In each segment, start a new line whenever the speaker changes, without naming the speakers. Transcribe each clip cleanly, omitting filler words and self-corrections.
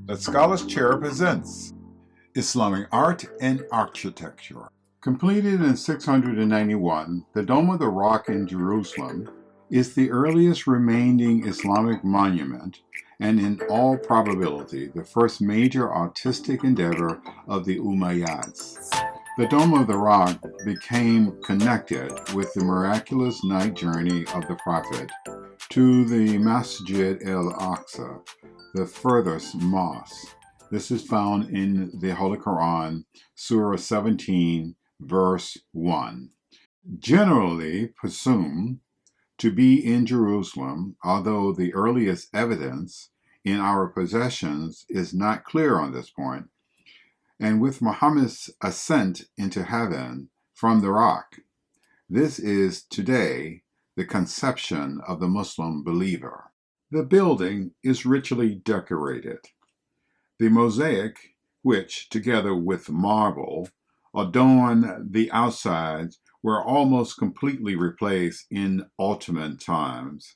The Scholars Chair presents Islamic Art and Architecture. Completed in 691, the Dome of the Rock in Jerusalem is the earliest remaining Islamic monument and in all probability the first major artistic endeavor of the Umayyads. The Dome of the Rock became connected with the miraculous night journey of the Prophet to the Masjid al-Aqsa, the furthest mosque. This is found in the Holy Quran, Surah 17, verse 1. Generally presumed to be in Jerusalem, although the earliest evidence in our possessions is not clear on this point, and with Muhammad's ascent into heaven from the rock. This is today the conception of the Muslim believer. The building is richly decorated. The mosaic, which, together with marble, adorn the outsides, were almost completely replaced in Ottoman times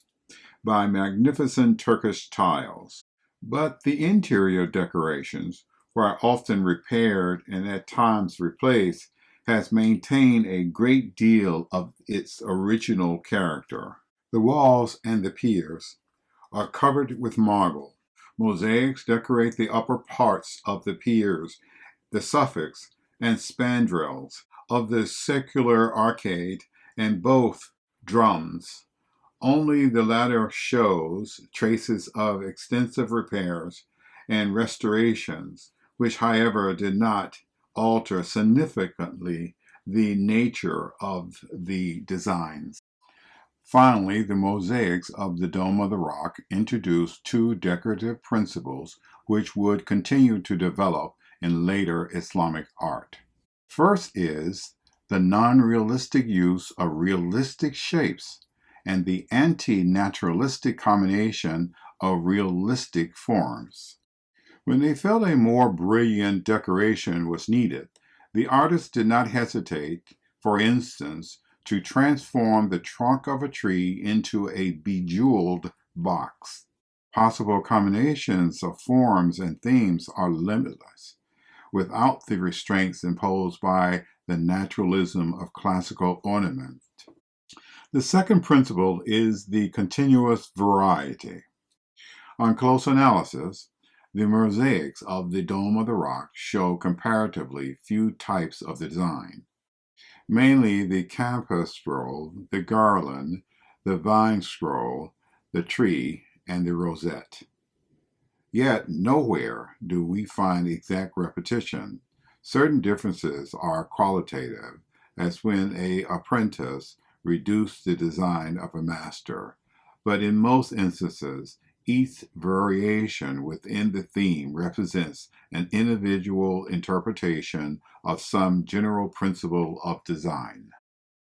by magnificent Turkish tiles. But the interior decorations, while often repaired and at times replaced, has maintained a great deal of its original character. The walls and the piers are covered with marble. Mosaics decorate the upper parts of the piers, the suffix and spandrels of the circular arcade, and both drums. Only the latter shows traces of extensive repairs and restorations, which, however, did not alter significantly the nature of the designs. Finally, the mosaics of the Dome of the Rock introduced two decorative principles which would continue to develop in later Islamic art. First is the non-realistic use of realistic shapes and the anti-naturalistic combination of realistic forms. When they felt a more brilliant decoration was needed, the artists did not hesitate, for instance, to transform the trunk of a tree into a bejeweled box. Possible combinations of forms and themes are limitless, without the restraints imposed by the naturalism of classical ornament. The second principle is the continuous variety. On close analysis, the mosaics of the Dome of the Rock show comparatively few types of design, mainly the campus scroll, the garland, the vine scroll, the tree, and the rosette. Yet nowhere do we find exact repetition. Certain differences are qualitative, as when an apprentice reduced the design of a master, but in most instances, each variation within the theme represents an individual interpretation of some general principle of design.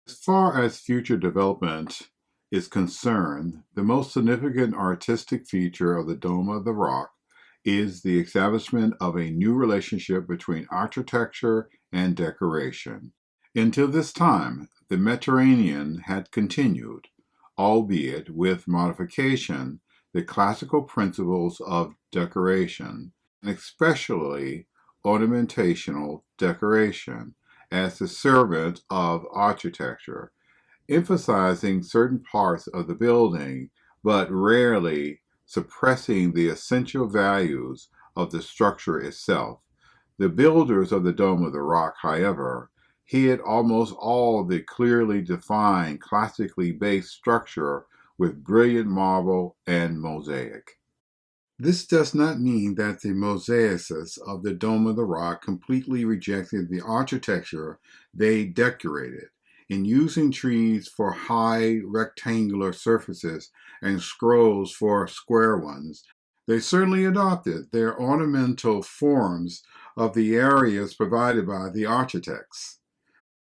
As far as future development is concerned, the most significant artistic feature of the Dome of the Rock is the establishment of a new relationship between architecture and decoration. Until this time, the Mediterranean had continued, albeit with modification, the classical principles of decoration, and especially ornamentational decoration, as the servant of architecture, emphasizing certain parts of the building, but rarely suppressing the essential values of the structure itself. The builders of the Dome of the Rock, however, hid almost all the clearly defined, classically based structure with brilliant marble and mosaic. This does not mean that the mosaicists of the Dome of the Rock completely rejected the architecture they decorated. In using trees for high rectangular surfaces and scrolls for square ones, they certainly adopted their ornamental forms of the areas provided by the architects.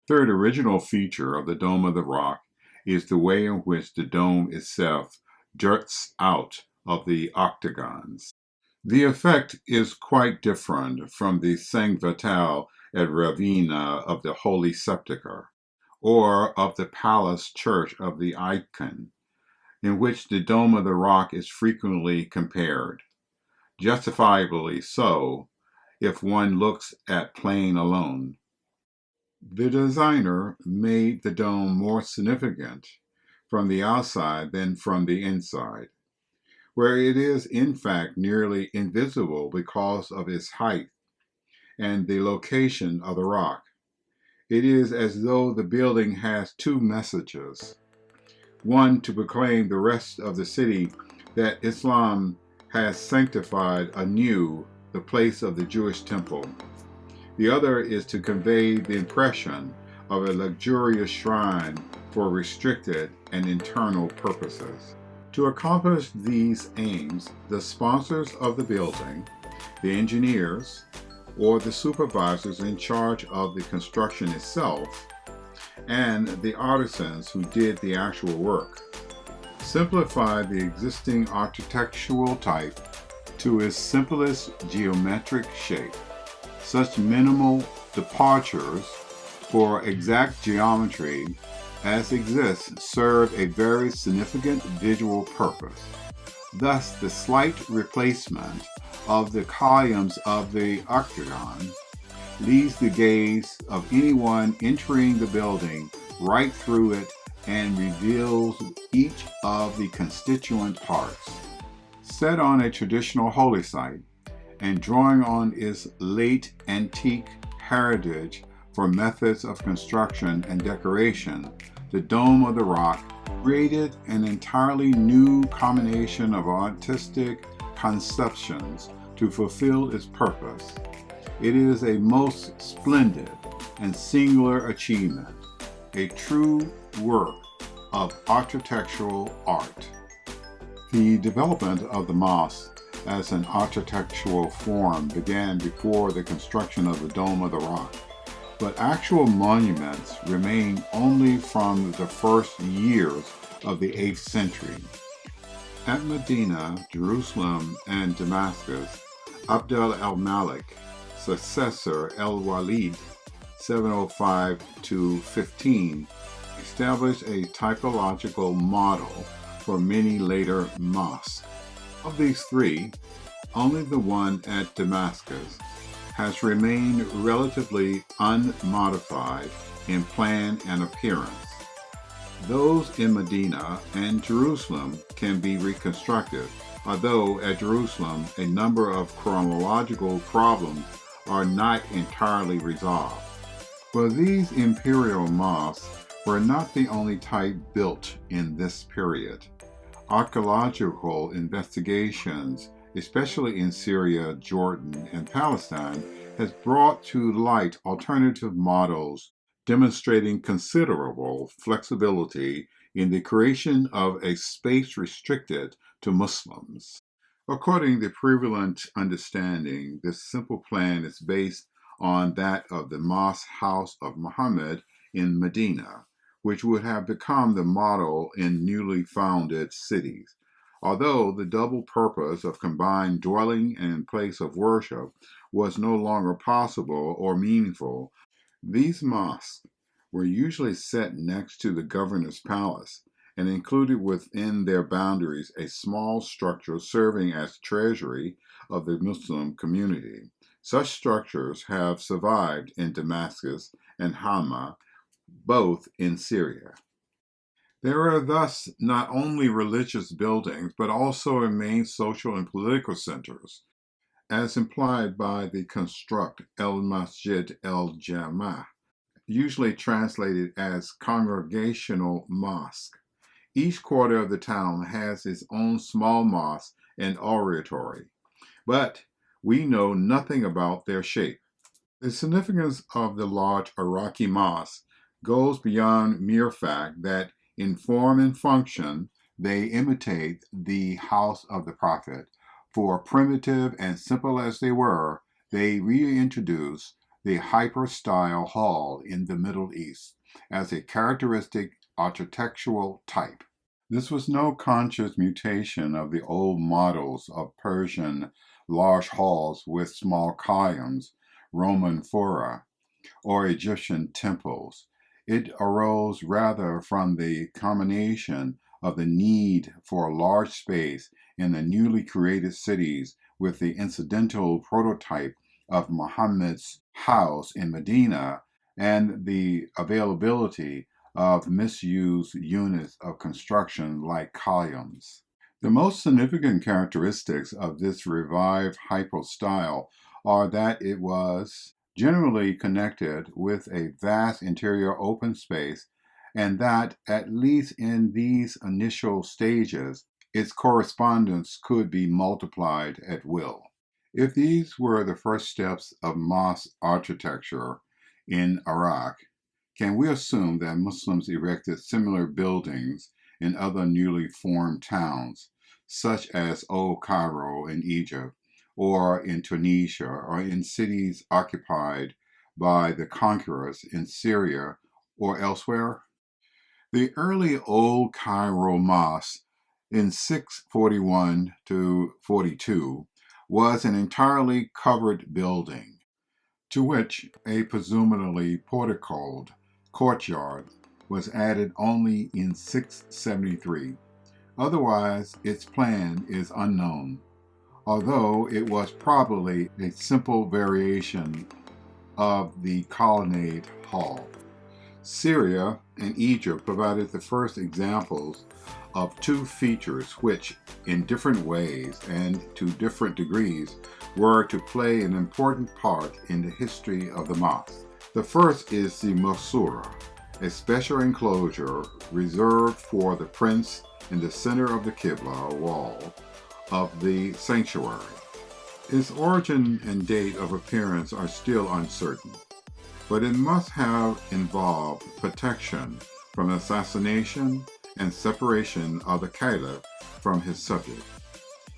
Third original feature of the Dome of the Rock is the way in which the dome itself juts out of the octagons. The effect is quite different from the Cinque Vitale at Ravenna of the Holy Sepulchre, or of the Palace Church of the Icon, in which the Dome of the Rock is frequently compared. justifiably so if one looks at plain alone. The designer made the dome more significant from the outside than from the inside, where it is in fact nearly invisible because of its height and the location of the rock. It is as though the building has two messages: one to proclaim the rest of the city that Islam has sanctified anew the place of the Jewish temple. The other is to convey the impression of a luxurious shrine for restricted and internal purposes. To accomplish these aims, the sponsors of the building, the engineers, or the supervisors in charge of the construction itself, and the artisans who did the actual work, simplified the existing architectural type to its simplest geometric shape. Such minimal departures for exact geometry as exists serve a very significant visual purpose. Thus, the slight replacement of the columns of the octagon leads the gaze of anyone entering the building right through it and reveals each of the constituent parts. Set on a traditional holy site and drawing on its late antique heritage for methods of construction and decoration, the Dome of the Rock created an entirely new combination of artistic conceptions to fulfill its purpose. It is a most splendid and singular achievement, a true work of architectural art. The development of the mosque as an architectural form began before the construction of the Dome of the Rock, but actual monuments remain only from the first years of the 8th century. At Medina, Jerusalem, and Damascus, Abd al-Malik, successor al-Walid, 705-15, established a typological model for many later mosques. Of these three, only the one at Damascus has remained relatively unmodified in plan and appearance. Those in Medina and Jerusalem can be reconstructed, although at Jerusalem a number of chronological problems are not entirely resolved. But these imperial mosques were not the only type built in this period. Archaeological investigations, especially in Syria, Jordan, and Palestine, has brought to light alternative models demonstrating considerable flexibility in the creation of a space restricted to Muslims. According to prevalent understanding, this simple plan is based on that of the Mosque House of Muhammad in Medina, which would have become the model in newly founded cities. Although the double purpose of combined dwelling and place of worship was no longer possible or meaningful, these mosques were usually set next to the governor's palace and included within their boundaries a small structure serving as treasury of the Muslim community. Such structures have survived in Damascus and Hama, both in Syria. There are thus not only religious buildings, but also main social and political centers, as implied by the construct El-Masjid el-Jama', usually translated as congregational mosque. Each quarter of the town has its own small mosque and oratory, but we know nothing about their shape. The significance of the large Iraqi mosques goes beyond mere fact that in form and function they imitate the house of the Prophet. For primitive and simple as they were, they reintroduced the hyper-style hall in the Middle East as a characteristic architectural type. This was no conscious mutation of the old models of Persian large halls with small columns, Roman fora, or Egyptian temples. It arose rather from the combination of the need for large space in the newly created cities with the incidental prototype of Muhammad's house in Medina and the availability of misused units of construction like columns. The most significant characteristics of this revived hypostyle are that it was generally connected with a vast interior open space, and that, at least in these initial stages, its correspondence could be multiplied at will. If these were the first steps of mosque architecture in Iraq, can we assume that Muslims erected similar buildings in other newly formed towns, such as Old Cairo in Egypt, or in Tunisia, or in cities occupied by the conquerors in Syria or elsewhere? The early Old Cairo Mosque in 641 to 42 was an entirely covered building, to which a presumably porticoed courtyard was added only in 673. Otherwise, its plan is unknown, although it was probably a simple variation of the colonnade hall. Syria and Egypt provided the first examples of two features which, in different ways and to different degrees, were to play an important part in the history of the mosque. The first is the Mosura, a special enclosure reserved for the prince in the center of the Qibla wall of the sanctuary. Its origin and date of appearance are still uncertain, but it must have involved protection from assassination and separation of the caliph from his subject.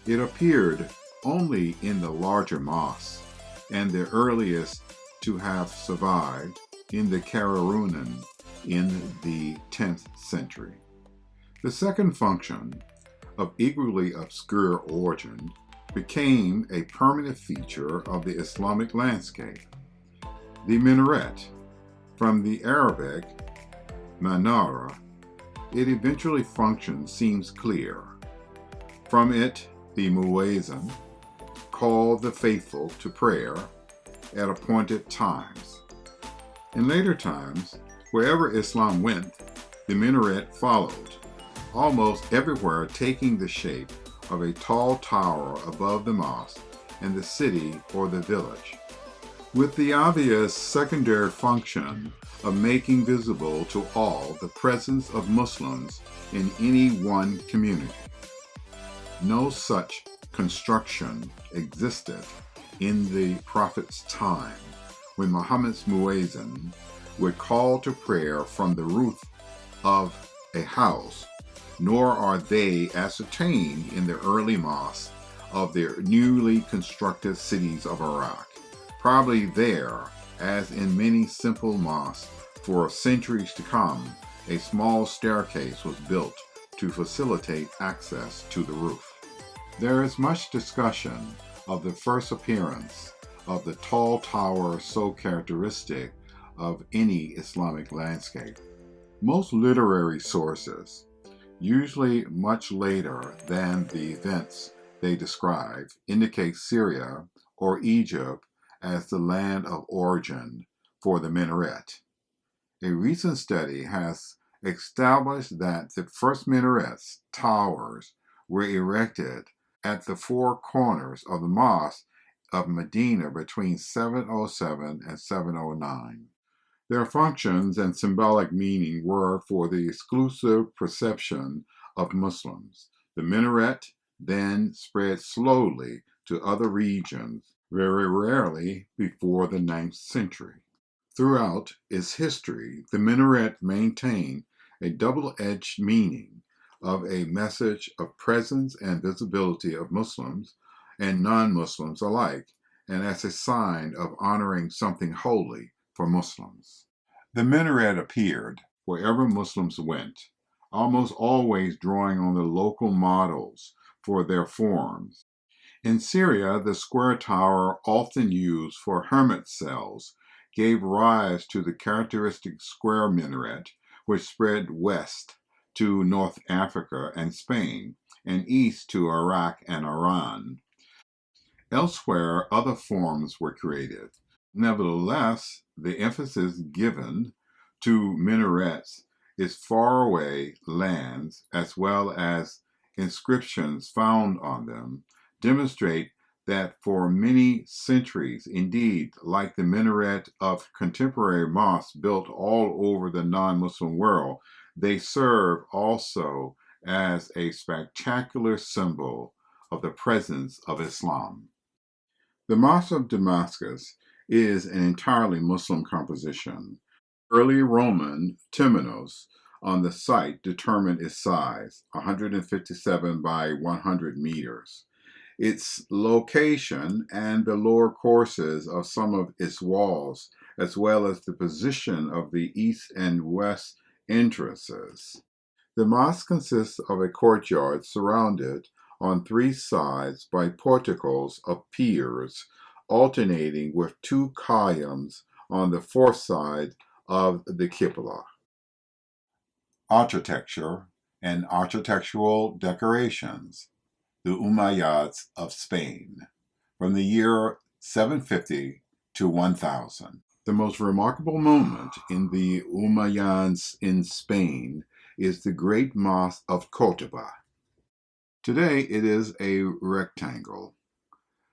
It appeared only in the larger mosques, and the earliest to have survived in the Kararunan in the 10th century. The second function, of equally obscure origin, became a permanent feature of the Islamic landscape. The minaret, from the Arabic manara, it eventually functioned seems clear. From it, the muezzin called the faithful to prayer at appointed times. In later times, wherever Islam went, the minaret followed, almost everywhere taking the shape of a tall tower above the mosque and the city or the village, with the obvious secondary function of making visible to all the presence of Muslims in any one community. No such construction existed in the Prophet's time, when Muhammad's muezzin would call to prayer from the roof of a house, nor are they ascertained in the early mosques of the newly constructed cities of Iraq. Probably there, as in many simple mosques for centuries to come, a small staircase was built to facilitate access to the roof. There is much discussion of the first appearance of the tall tower so characteristic of any Islamic landscape. Most literary sources, usually much later than the events they describe, indicate Syria or Egypt as the land of origin for the minaret. A recent study has established that the first minarets, towers, were erected at the four corners of the mosque of Medina between 707 and 709. Their functions and symbolic meaning were for the exclusive perception of Muslims. The minaret then spread slowly to other regions, very rarely before the 9th century. Throughout its history, the minaret maintained a double-edged meaning of a message of presence and visibility of Muslims and non-Muslims alike, and as a sign of honoring something holy for Muslims. The minaret appeared wherever Muslims went, almost always drawing on the local models for their forms. In Syria, the square tower, often used for hermit cells, gave rise to the characteristic square minaret, which spread west to North Africa and Spain, and east to Iraq and Iran. Elsewhere, other forms were created. Nevertheless, the emphasis given to minarets is faraway lands as well as inscriptions found on them demonstrate that for many centuries, indeed, like the minaret of contemporary mosques built all over the non-Muslim world, they serve also as a spectacular symbol of the presence of Islam. The Mosque of Damascus is an entirely Muslim composition. Early Roman temenos on the site determined its size, 157 by 100 meters. Its location and the lower courses of some of its walls, as well as the position of the east and west entrances. The mosque consists of a courtyard surrounded on three sides by porticos of piers, alternating with two columns on the fourth side of the Qibla. Architecture and architectural decorations. The Umayyads of Spain, from the year 750 to 1000. The most remarkable moment in the Umayyads in Spain is the Great Mosque of Cordoba. Today it is a rectangle,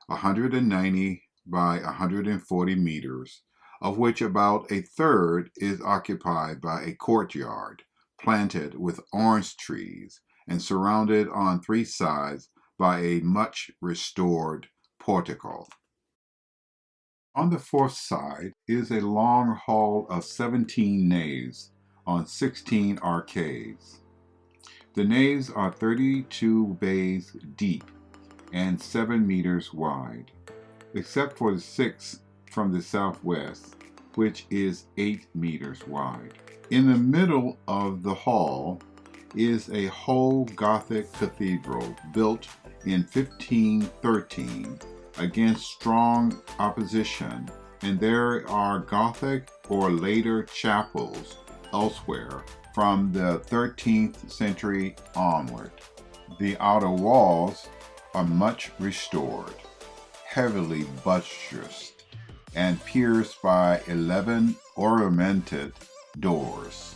190 by 140 meters, of which about a third is occupied by a courtyard planted with orange trees and surrounded on three sides by a much restored portico. On the fourth side is a long hall of 17 naves on 16 arcades. The naves are 32 bays deep and 7 meters wide, except for the sixth from the southwest, which is 8 meters wide. In the middle of the hall is a whole Gothic cathedral built in 1513 against strong opposition, and there are Gothic or later chapels elsewhere from the 13th century onward. The outer walls are much restored, heavily buttressed, and pierced by 11 ornamented doors.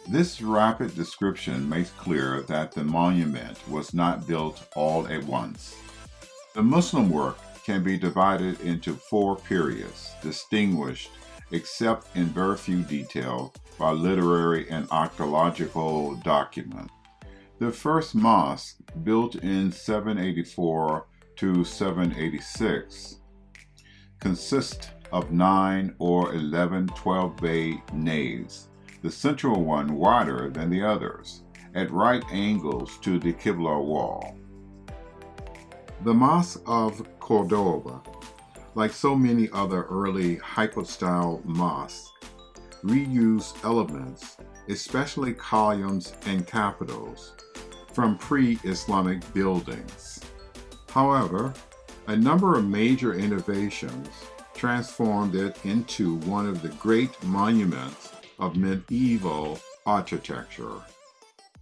This rapid description makes clear that the monument was not built all at once. The Muslim work can be divided into 4 periods, distinguished, except in very few detail, by literary and archaeological documents. The first mosque, built in 784 to 786, consists of 9 or 11 12-bay naves, the central one wider than the others, at right angles to the Qibla wall. The Mosque of Cordoba, like so many other early hypostyle mosques, reused elements, especially columns and capitals, from pre-Islamic buildings. However, a number of major innovations transformed it into one of the great monuments of medieval architecture.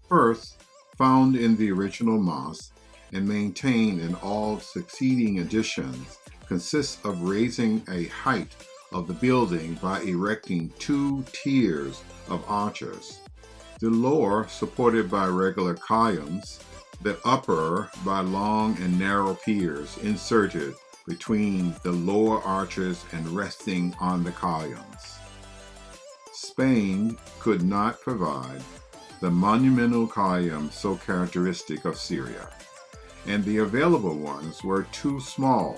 First, found in the original mosque and maintained in all succeeding editions, consists of raising a height of the building by erecting 2 tiers of arches, the lower supported by regular columns, the upper by long and narrow piers inserted between the lower arches and resting on the columns. Spain could not provide the monumental columns so characteristic of Syria, and the available ones were too small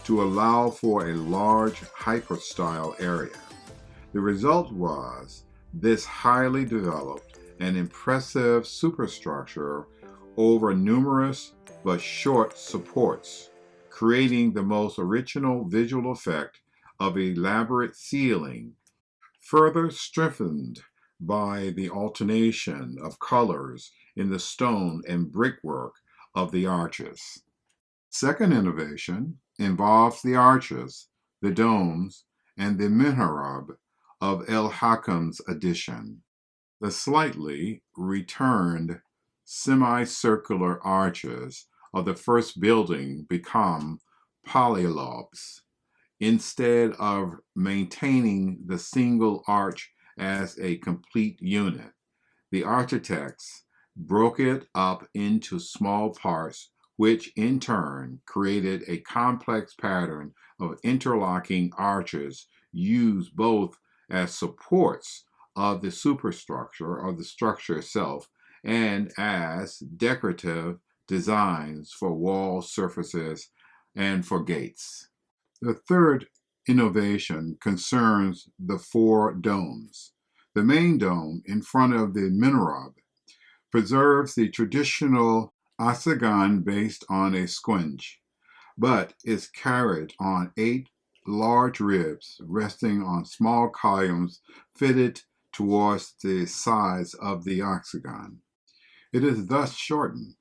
to allow for a large hypostyle area. The result was this highly developed and impressive superstructure over numerous but short supports, creating the most original visual effect of elaborate ceiling, further strengthened by the alternation of colors in the stone and brickwork of the arches. Second innovation involves the arches, the domes, and the mihrab of El-Hakam's addition. The slightly returned semicircular arches of the first building become polylobes instead of maintaining the single arch as a complete unit. The architects broke it up into small parts, which in turn created a complex pattern of interlocking arches used both as supports of the superstructure of the structure itself and as decorative designs for wall surfaces and for gates. The third innovation concerns the four domes. The main dome in front of the minaret preserves the traditional octagon based on a squinch, but is carried on 8 large ribs resting on small columns fitted towards the sides of the octagon. It is thus shortened,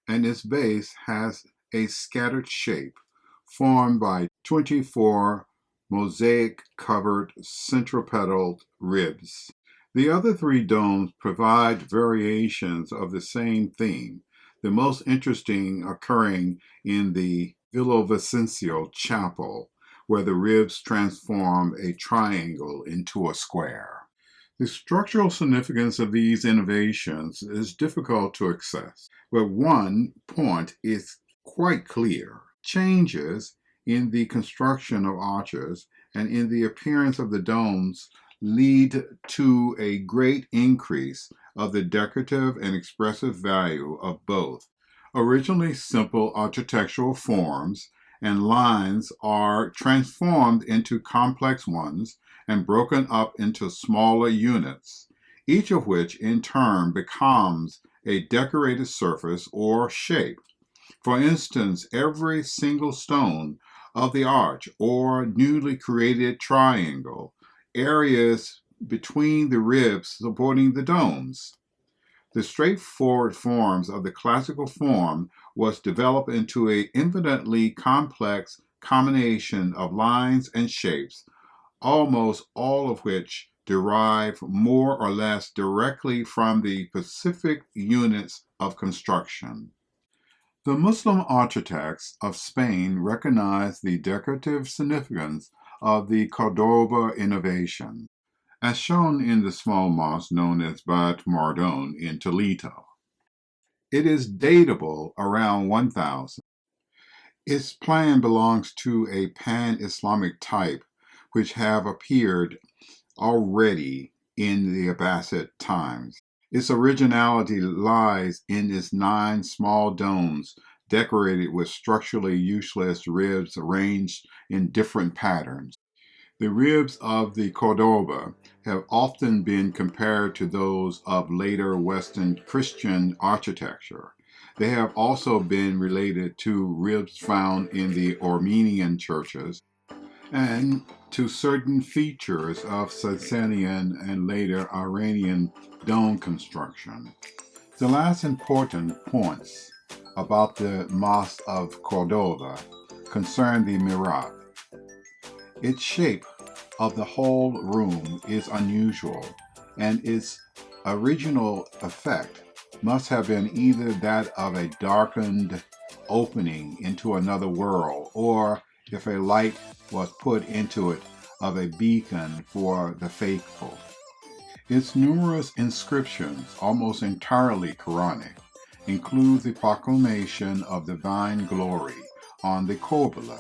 and its base has a scattered shape formed by 24 mosaic-covered centripetal ribs. The other 3 domes provide variations of the same theme, the most interesting occurring in the Villavicencio Chapel, where the ribs transform a triangle into a square. The structural significance of these innovations is difficult to assess, but one point is quite clear. Changes in the construction of arches and in the appearance of the domes lead to a great increase of the decorative and expressive value of both. Originally simple architectural forms and lines are transformed into complex ones and broken up into smaller units, each of which in turn becomes a decorated surface or shape. For instance, every single stone of the arch or newly created triangle, areas between the ribs supporting the domes. The straightforward forms of the classical form was developed into an infinitely complex combination of lines and shapes, almost all of which derive more or less directly from the specific units of construction. The Muslim architects of Spain recognized the decorative significance of the Cordoba innovation, as shown in the small mosque known as Bat Mardon in Toledo. It is datable around 1000. Its plan belongs to a pan-Islamic type which have appeared already in the Abbasid times. Its originality lies in its 9 small domes decorated with structurally useless ribs arranged in different patterns. The ribs of the Cordoba have often been compared to those of later Western Christian architecture. They have also been related to ribs found in the Armenian churches and to certain features of Sasanian and later Iranian dome construction. The last important points about the Mosque of Cordoba concern the Minaret. Its shape of the whole room is unusual, and its original effect must have been either that of a darkened opening into another world, or, if a light was put into it, of a beacon for the faithful. Its numerous inscriptions, almost entirely Quranic, include the proclamation of divine glory on the Qibla,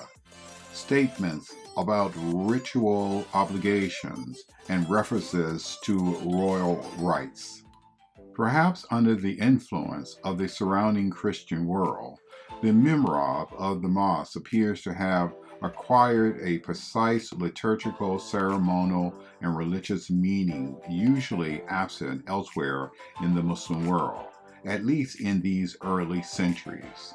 statements about ritual obligations, and references to royal rights. Perhaps under the influence of the surrounding Christian world, the mihrab of the mosque appears to have acquired a precise liturgical, ceremonial, and religious meaning usually absent elsewhere in the Muslim world, at least in these early centuries.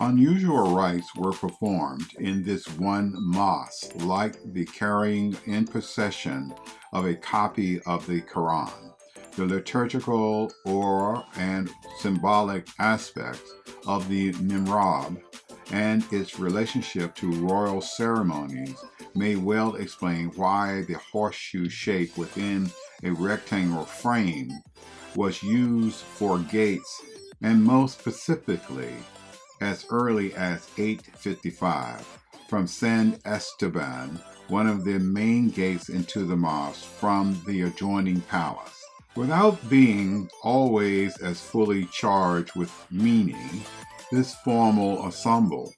Unusual rites were performed in this one mosque, like the carrying in procession of a copy of the Quran. The liturgical and symbolic aspects of the mihrab and its relationship to royal ceremonies may well explain why the horseshoe shape within a rectangular frame was used for gates, and most specifically as early as 855 from San Esteban, one of the main gates into the mosque from the adjoining palace. Without being always as fully charged with meaning, this formal ensemble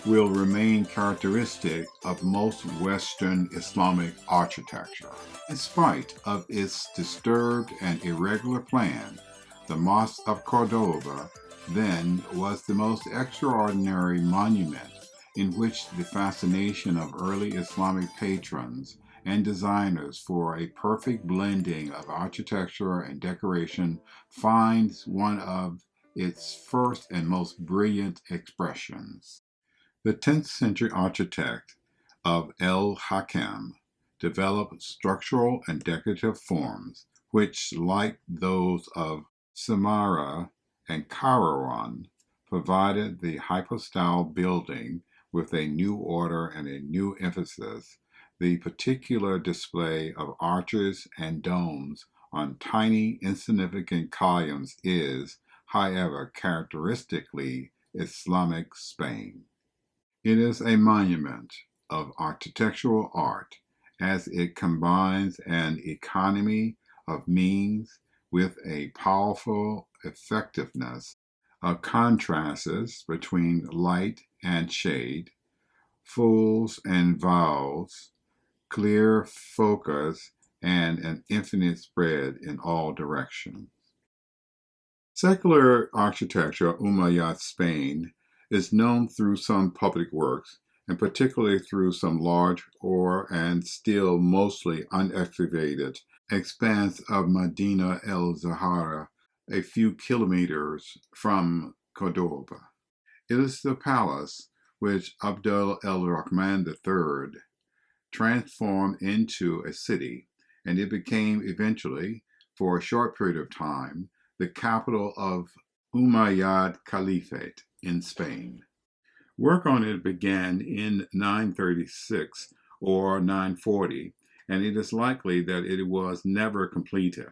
will remain characteristic of most Western Islamic architecture. In spite of its disturbed and irregular plan, the Mosque of Cordoba then was the most extraordinary monument in which the fascination of early Islamic patrons and designers for a perfect blending of architecture and decoration finds one of its first and most brilliant expressions. The 10th century architect of El-Hakam developed structural and decorative forms which, like those of Samarra and Kairouan, provided the hypostyle building with a new order and a new emphasis. The particular display of arches and domes on tiny, insignificant columns is, however, characteristically Islamic Spain. It is a monument of architectural art as it combines an economy of means with a powerful effectiveness of contrasts between light and shade, fulls and vowels, clear focus, and an infinite spread in all directions. Secular architecture, Umayyad Spain, is known through some public works, and particularly through some large and still mostly unexcavated expanse of Madinat al-Zahra, a few kilometers from Cordoba. It is the palace which Abdul el-Rahman III transformed into a city, and it became eventually, for a short period of time, the capital of Umayyad Caliphate in Spain. Work on it began in 936 or 940, and it is likely that it was never completed.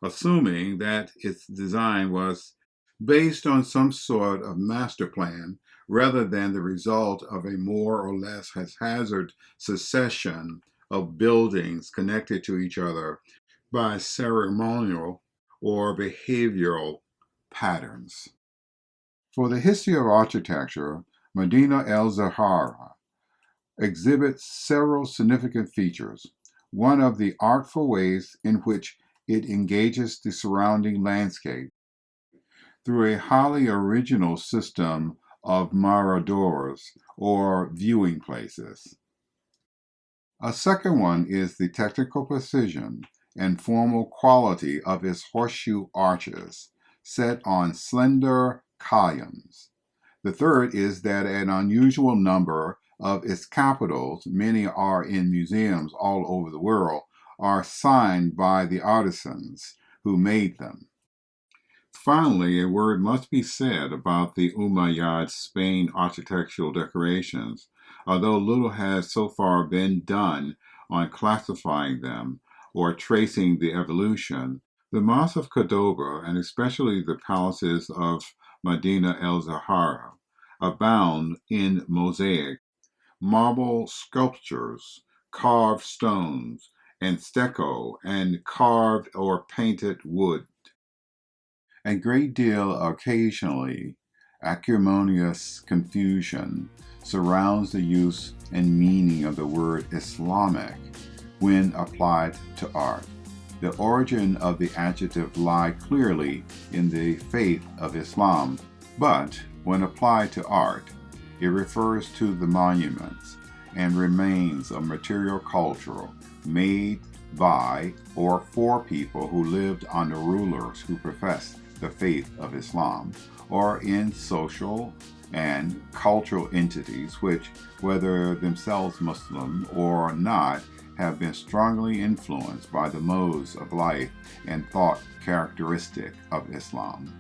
Assuming that its design was based on some sort of master plan rather than the result of a more or less haphazard succession of buildings connected to each other by ceremonial or behavioral patterns. For the history of architecture, Madinat al-Zahra exhibits several significant features. One of the artful ways in which it engages the surrounding landscape through a highly original system of miradors or viewing places. A second one is the technical precision and formal quality of its horseshoe arches set on slender columns. The third is that an unusual number of its capitals, many are in museums all over the world, are signed by the artisans who made them. Finally, a word must be said about the Umayyad Spain architectural decorations. Although little has so far been done on classifying them or tracing the evolution, the Mosque of Cordoba, and especially the palaces of Madinat el-Zahra, abound in mosaic, marble sculptures, carved stones, and stucco and carved or painted wood. A great deal occasionally acrimonious confusion surrounds the use and meaning of the word Islamic when applied to art. The origin of the adjective lies clearly in the faith of Islam, but when applied to art, it refers to the monuments and remains of material culture made by or for people who lived under rulers who professed the faith of Islam, or in social and cultural entities which, whether themselves Muslim or not, have been strongly influenced by the modes of life and thought characteristic of Islam.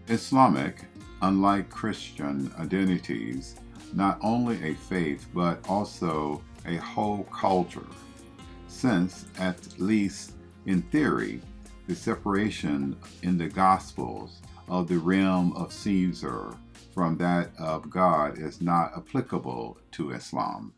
Islamic, unlike Christian identities, not only a faith but also a whole culture, since, at least in theory, the separation in the Gospels of the realm of Caesar from that of God is not applicable to Islam.